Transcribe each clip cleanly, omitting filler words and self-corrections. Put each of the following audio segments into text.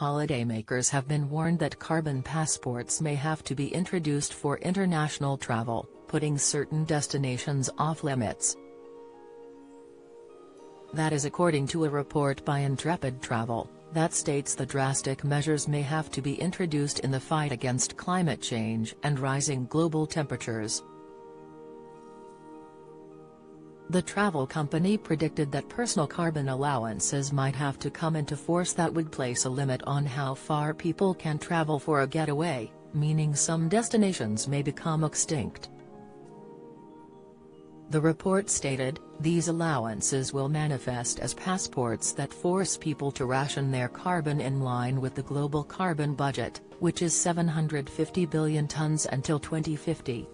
Holidaymakers have been warned that carbon passports may have to be introduced for international travel, putting certain destinations off limits. That is according to a report by Intrepid Travel, that states the drastic measures may have to be introduced in the fight against climate change and rising global temperatures. The travel company predicted that personal carbon allowances might have to come into force that would place a limit on how far people can travel for a getaway, meaning some destinations may become extinct. The report stated, these allowances will manifest as passports that force people to ration their carbon in line with the global carbon budget, which is 750 billion tons until 2050.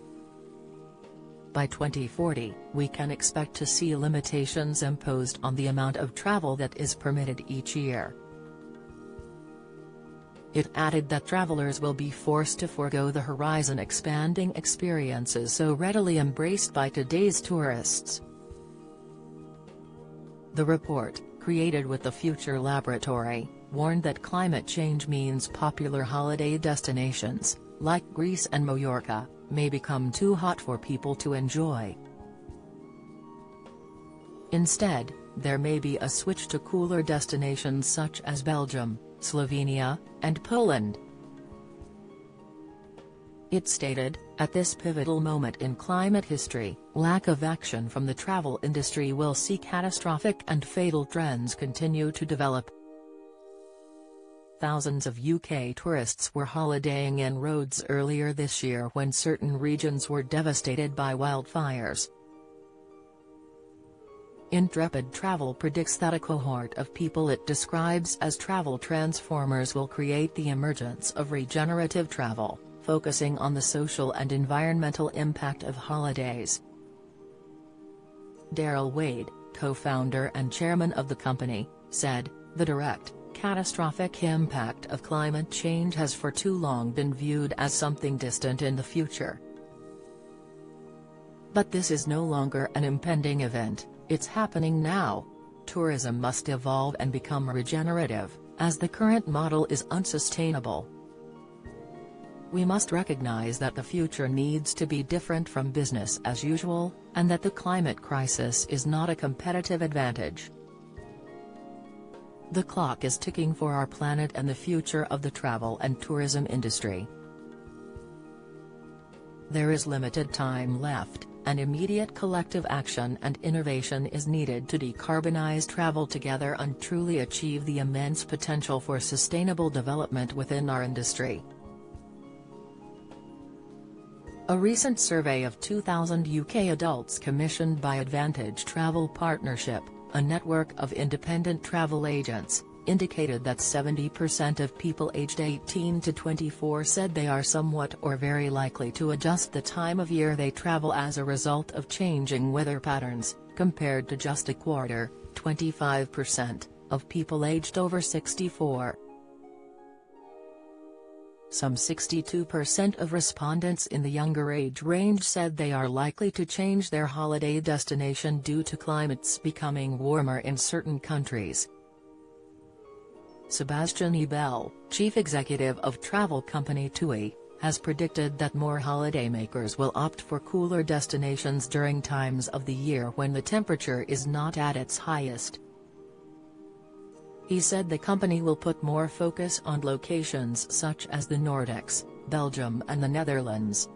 By 2040, we can expect to see limitations imposed on the amount of travel that is permitted each year. It added that travelers will be forced to forego the horizon-expanding experiences so readily embraced by today's tourists. The report, created with the Future Laboratory, warned that climate change means popular holiday destinations, like Greece and Mallorca, may become too hot for people to enjoy. Instead, there may be a switch to cooler destinations such as Belgium, Slovenia, and Poland. It stated, at this pivotal moment in climate history, lack of action from the travel industry will see catastrophic and fatal trends continue to develop. Thousands of UK tourists were holidaying in Rhodes earlier this year when certain regions were devastated by wildfires. Intrepid Travel predicts that a cohort of people it describes as travel transformers will create the emergence of regenerative travel, focusing on the social and environmental impact of holidays. Daryl Wade, co-founder and chairman of the company, said, the direct, catastrophic impact of climate change has for too long been viewed as something distant in the future. But this is no longer an impending event, it's happening now. Tourism must evolve and become regenerative, as the current model is unsustainable. We must recognize that the future needs to be different from business as usual, and that the climate crisis is not a competitive advantage. The clock is ticking for our planet and the future of the travel and tourism industry. There is limited time left, and immediate collective action and innovation is needed to decarbonize travel together and truly achieve the immense potential for sustainable development within our industry. A recent survey of 2,000 UK adults commissioned by Advantage Travel Partnership, a network of independent travel agents, indicated that 70% of people aged 18 to 24 said they are somewhat or very likely to adjust the time of year they travel as a result of changing weather patterns, compared to just a quarter, 25%, of people aged over 64. Some 62% of respondents in the younger age range said they are likely to change their holiday destination due to climates becoming warmer in certain countries. Sebastian Ebel, chief executive of travel company TUI, has predicted that more holidaymakers will opt for cooler destinations during times of the year when the temperature is not at its highest. He said the company will put more focus on locations such as the Nordics, Belgium and the Netherlands.